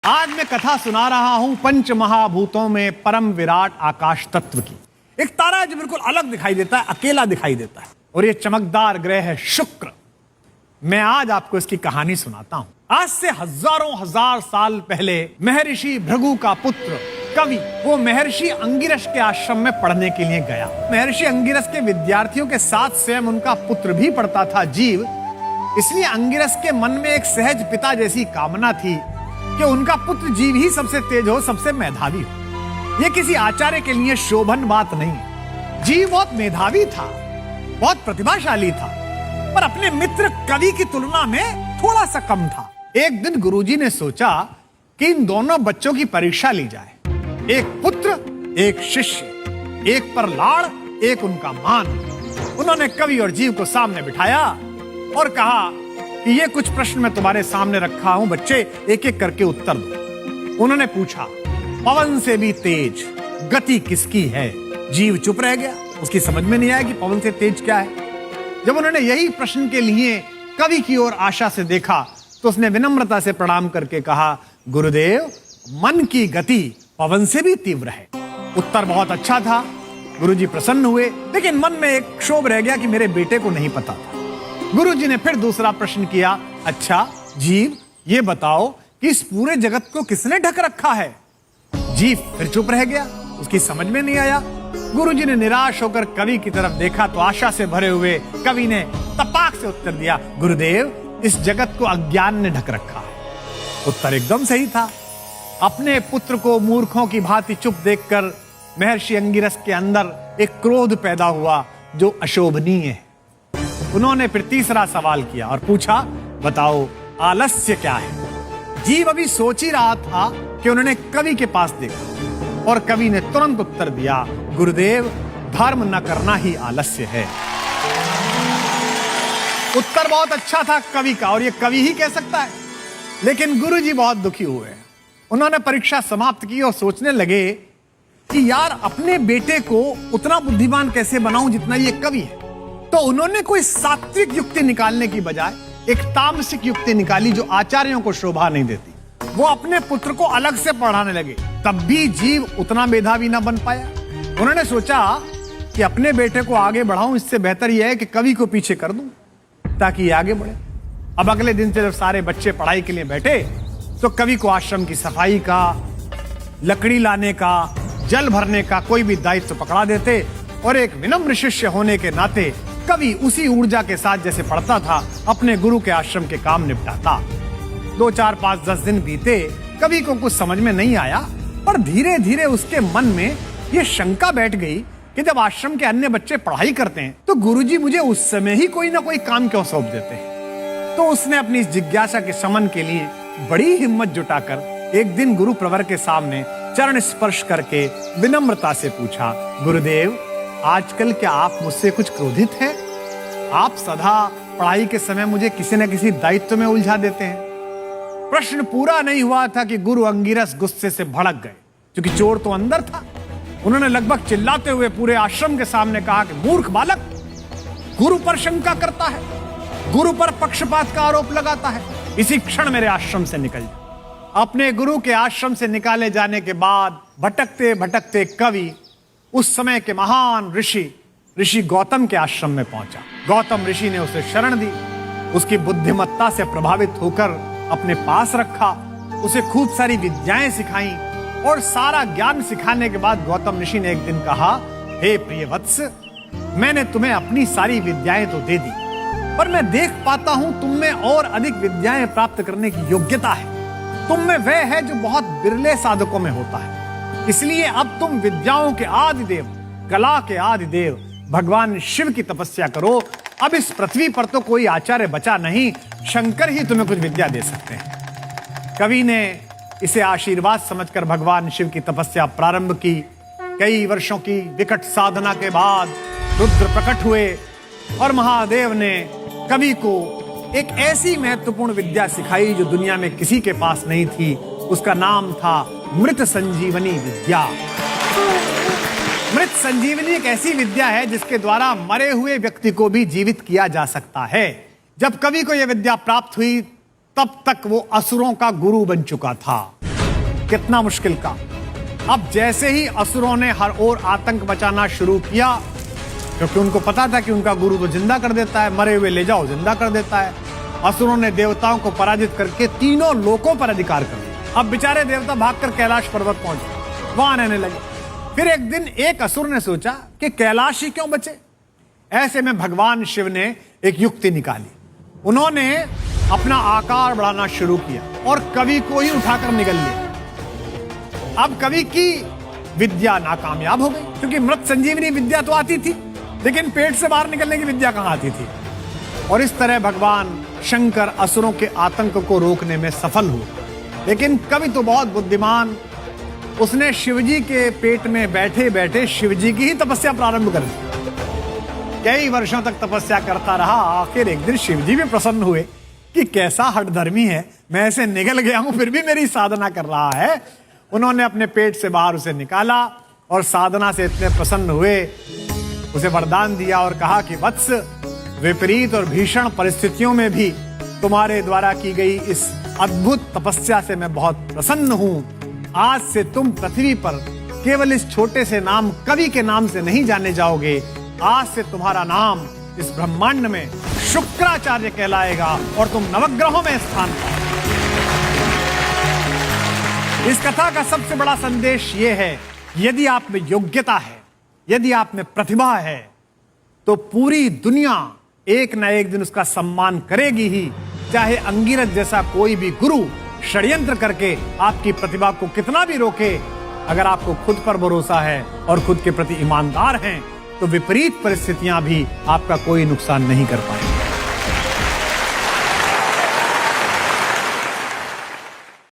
आज मैं कथा सुना रहा हूं पंच महाभूतों में परम विराट आकाश तत्व की। एक तारा है जो बिल्कुल अलग दिखाई देता है, अकेला दिखाई देता है, और ये चमकदार ग्रह है शुक्र। मैं आज आपको इसकी कहानी सुनाता हूं। आज से हजारों हजार साल पहले महर्षि भृगु का पुत्र कवि वो महर्षि अंगिरस के आश्रम में पढ़ने के लिए गया। महर्षि अंगिरस के विद्यार्थियों के साथ स्वयं उनका पुत्र भी पढ़ता था जीव। इसलिए अंगिरस के मन में एक सहज पिता जैसी कामना थी कि उनका पुत्र जीव ही सबसे तेज हो, सबसे मेधावी हो। यह किसी आचार्य के लिए शोभन बात नहीं। जीव बहुत मेधावी था, बहुत प्रतिभाशाली था, पर अपने मित्र कवि की तुलना में थोड़ा सा कम था। एक दिन गुरुजी ने सोचा कि इन दोनों बच्चों की परीक्षा ली जाए। एक पुत्र, एक शिष्य, एक पर लाड़, एक उनका मान। उन्होंने कवि और जीव को सामने बिठाया और कहा कि ये कुछ प्रश्न मैं तुम्हारे सामने रखा हूं, बच्चे एक एक करके उत्तर दो। उन्होंने पूछा, पवन से भी तेज गति किसकी है? जीव चुप रह गया, उसकी समझ में नहीं आया कि पवन से तेज क्या है। जब उन्होंने यही प्रश्न के लिए कवि की ओर आशा से देखा तो उसने विनम्रता से प्रणाम करके कहा, गुरुदेव, मन की गति पवन से भी तीव्र है। उत्तर बहुत अच्छा था, गुरुजी प्रसन्न हुए, लेकिन मन में एक क्षोभ रह गया कि मेरे बेटे को नहीं पता था। गुरुजी ने फिर दूसरा प्रश्न किया, अच्छा जीव, ये बताओ कि इस पूरे जगत को किसने ढक रखा है? जीव फिर चुप रह गया, उसकी समझ में नहीं आया। गुरुजी ने निराश होकर कवि की तरफ देखा तो आशा से भरे हुए कवि ने तपाक से उत्तर दिया, गुरुदेव, इस जगत को अज्ञान ने ढक रखा है। उत्तर एकदम सही था। अपने पुत्र को मूर्खों की भांति चुप देखकर महर्षि अंगिरस के अंदर एक क्रोध पैदा हुआ जो अशोभनीय है। उन्होंने फिर तीसरा सवाल किया और पूछा, बताओ आलस्य क्या है? जीव अभी सोच ही रहा था कि उन्होंने कवि के पास देखा और कवि ने तुरंत उत्तर दिया, गुरुदेव, धर्म न करना ही आलस्य है। उत्तर बहुत अच्छा था कवि का, और ये कवि ही कह सकता है। लेकिन गुरुजी बहुत दुखी हुए। उन्होंने परीक्षा समाप्त की और सोचने लगे कि यार, अपने बेटे को उतना बुद्धिमान कैसे बनाऊं जितना ये कवि है। तो उन्होंने कोई सात्विक युक्ति निकालने की बजाय एक तामसिक युक्ति निकाली जो आचार्यों को शोभा नहीं देती। वो अपने पुत्र को अलग से पढ़ाने लगे, तब भी जीव उतना मेधावी ना बन पाया। उन्होंने सोचा कि अपने बेटे को आगे बढ़ाऊं, इससे बेहतर यह है कि कवि को पीछे कर दूं ताकि ये आगे बढ़े। अब अगले दिन से जब सारे बच्चे पढ़ाई के लिए बैठे तो कवि को आश्रम की सफाई का, लकड़ी लाने का, जल भरने का कोई भी दायित्व पकड़ा देते और एक विनम्र शिष्य होने के नाते कवि उसी ऊर्जा के साथ जैसे पढ़ता था अपने गुरु के आश्रम के काम निपटाता। 2, 4, 5, 10 दिन बीते, कवि को कुछ समझ में नहीं आया, पर धीरे धीरे उसके मन में यह शंका बैठ गई कि जब आश्रम के अन्य बच्चे पढ़ाई करते हैं तो गुरुजी मुझे उस समय ही कोई ना कोई काम क्यों सौंप देते हैं। तो उसने अपनी इस जिज्ञासा के शमन के लिए बड़ी हिम्मत जुटाकर एक दिन गुरु प्रवर के सामने चरण स्पर्श करके विनम्रता से पूछा, गुरुदेव, आजकल क्या आप मुझसे कुछ क्रोधित हैं? आप सदा पढ़ाई के समय मुझे किसी न किसी दायित्व में उलझा देते हैं। प्रश्न पूरा नहीं हुआ था कि गुरु अंगिरस गुस्से से भड़क गए, क्योंकि चोर तो अंदर था। उन्होंने लगभग चिल्लाते हुए पूरे आश्रम के सामने कहा कि मूर्ख बालक, गुरु पर शंका करता है, गुरु पर पक्षपात का आरोप लगाता है, इसी क्षण मेरे आश्रम से निकल जा। अपने गुरु के आश्रम से निकाले जाने के बाद भटकते भटकते कवि उस समय के महान ऋषि गौतम के आश्रम में पहुंचा। गौतम ऋषि ने उसे शरण दी, उसकी बुद्धिमत्ता से प्रभावित होकर अपने पास रखा, उसे खूब सारी विद्याएं सिखाई और सारा ज्ञान सिखाने के बाद गौतम ऋषि ने एक दिन कहा, हे प्रिय वत्स, मैंने तुम्हें अपनी सारी विद्याएं तो दे दी, पर मैं देख पाता हूं तुम में और अधिक विद्याएं प्राप्त करने की योग्यता है। तुम में वह है जो बहुत बिरले साधकों में होता है। इसलिए अब तुम विद्याओं के आदिदेव, कला के आदिदेव भगवान शिव की तपस्या करो। अब इस पृथ्वी पर तो कोई आचार्य बचा नहीं, शंकर ही तुम्हें कुछ विद्या दे सकते हैं। कवि ने इसे आशीर्वाद समझकर भगवान शिव की तपस्या प्रारंभ की। कई वर्षों की विकट साधना के बाद रुद्र प्रकट हुए और महादेव ने कवि को एक ऐसी महत्वपूर्ण विद्या सिखाई जो दुनिया में किसी के पास नहीं थी। उसका नाम था मृत संजीवनी विद्या। मृत संजीवनी एक ऐसी विद्या है जिसके द्वारा मरे हुए व्यक्ति को भी जीवित किया जा सकता है। जब कवि को यह विद्या प्राप्त हुई तब तक वो असुरों का गुरु बन चुका था। कितना मुश्किल काम। अब जैसे ही असुरों ने हर ओर आतंक मचाना शुरू किया, क्योंकि उनको पता था कि उनका गुरु तो जिंदा कर देता है, मरे हुए ले जाओ जिंदा कर देता है, असुरों ने देवताओं को पराजित करके तीनों लोकों पर अधिकार कर लिया। अब बेचारे देवता भागकर कैलाश पर्वत पहुंचे, वहां रहने लगे। फिर एक दिन एक असुर ने सोचा कि कैलाश ही क्यों बचे। ऐसे में भगवान शिव ने एक युक्ति निकाली। उन्होंने अपना आकार बढ़ाना शुरू किया और कवि को ही उठाकर निगल लिया। अब कवि की विद्या नाकामयाब हो गई, क्योंकि मृत संजीवनी विद्या तो आती थी, लेकिन पेट से बाहर निकलने की विद्या कहां आती थी। और इस तरह भगवान शंकर असुरों के आतंक को रोकने में सफल हुए। लेकिन कवि तो बहुत बुद्धिमान, उसने शिवजी के पेट में बैठे बैठे शिवजी की ही तपस्या प्रारंभ कर दी। कई वर्षों तक तपस्या करता रहा। आखिर एक दिन शिवजी भी प्रसन्न हुए कि कैसा हठधर्मी है, मैं ऐसे निगल गया हूं फिर भी मेरी साधना कर रहा है। उन्होंने अपने पेट से बाहर उसे निकाला और साधना से इतने प्रसन्न हुए, उसे वरदान दिया और कहा कि वत्स, विपरीत और भीषण परिस्थितियों में भी तुम्हारे द्वारा की गई इस अद्भुत तपस्या से मैं बहुत प्रसन्न हूं। आज से तुम पृथ्वी पर केवल इस छोटे से नाम कवि के नाम से नहीं जाने जाओगे। आज से तुम्हारा नाम इस ब्रह्मांड में शुक्राचार्य कहलाएगा और तुम नवग्रहों में स्थान पाओगे। इस कथा का सबसे बड़ा संदेश यह है, यदि आप में योग्यता है, यदि आप में प्रतिभा है, तो पूरी दुनिया एक न एक दिन उसका सम्मान करेगी ही। चाहे अंगिरस जैसा कोई भी गुरु षड्यंत्र करके आपकी प्रतिभा को कितना भी रोके, अगर आपको खुद पर भरोसा है और खुद के प्रति ईमानदार हैं, तो विपरीत परिस्थितियां भी आपका कोई नुकसान नहीं कर पाएंगी।